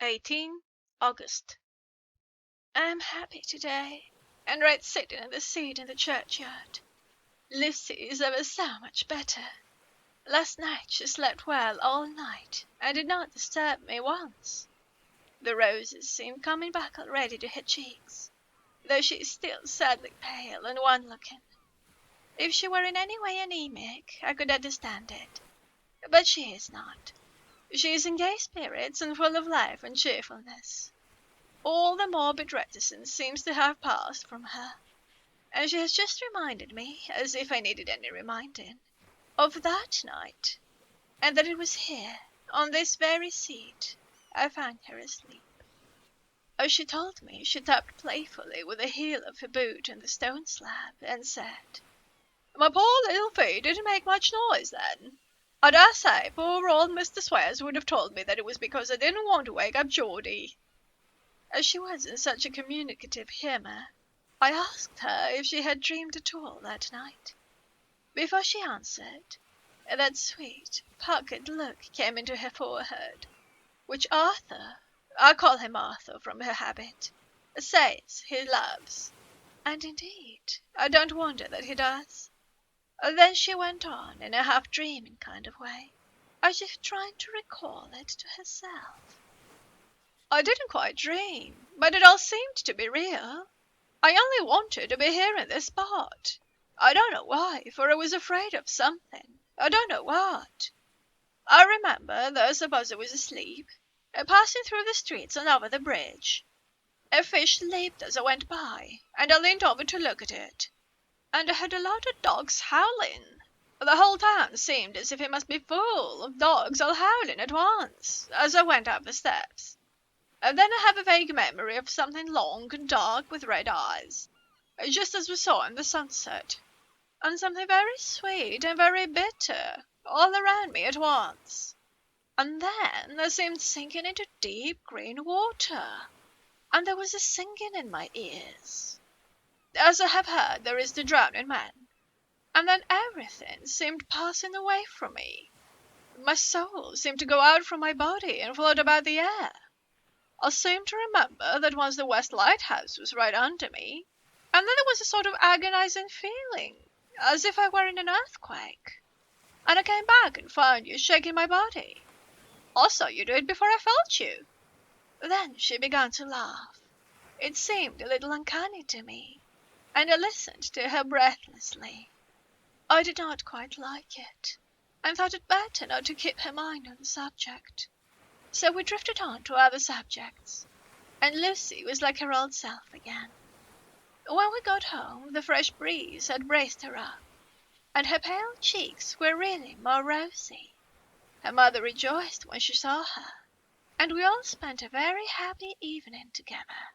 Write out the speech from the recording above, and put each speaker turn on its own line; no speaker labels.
18 August. I am happy today, and right sitting in the seat in the churchyard. Lucy is ever so much better. Last night she slept well all night, and did not disturb me once. The roses seem coming back already to her cheeks, though she is still sadly pale and wan-looking. If she were in any way anemic, I could understand it, but she is not. She is in gay spirits and full of life and cheerfulness. All the morbid reticence seems to have passed from her, and she has just reminded me, as if I needed any reminding, of that night, and that it was here, on this very seat, I found her asleep. As she told me, she tapped playfully with the heel of her boot on the stone slab, and said, "My poor little feet didn't make much noise then. I dare say poor old Mr. Swears would have told me that it was because I didn't want to wake up Geordie." As she was in such a communicative humour, I asked her if she had dreamed at all that night. Before she answered, that sweet, puckered look came into her forehead, which Arthur, I call him Arthur from her habit, says he loves, and indeed I don't wonder that he does. Then she went on in a half-dreaming kind of way, as if trying to recall it to herself. "I didn't quite dream, but it all seemed to be real. I only wanted to be here in this spot. I don't know why, for I was afraid of something. I don't know what. I remember, though I suppose I was asleep, passing through the streets and over the bridge. A fish leaped as I went by, and I leaned over to look at it, and I heard a lot of dogs howling. The whole town seemed as if it must be full of dogs all howling at once, as I went up the steps. And then I have a vague memory of something long and dark with red eyes, just as we saw in the sunset, and something very sweet and very bitter all around me at once. And then I seemed sinking into deep green water, and there was a singing in my ears, as I have heard there is to drowning men. And then everything seemed passing away from me. My soul seemed to go out from my body and float about the air. I seem to remember that once the West Lighthouse was right under me, and then there was a sort of agonizing feeling, as if I were in an earthquake. And I came back and found you shaking my body. I saw you do it before I felt you." Then she began to laugh. It seemed a little uncanny to me, and I listened to her breathlessly. I did not quite like it, and thought it better not to keep her mind on the subject. So we drifted on to other subjects, and Lucy was like her old self again. When we got home, the fresh breeze had braced her up, and her pale cheeks were really more rosy. Her mother rejoiced when she saw her, and we all spent a very happy evening together.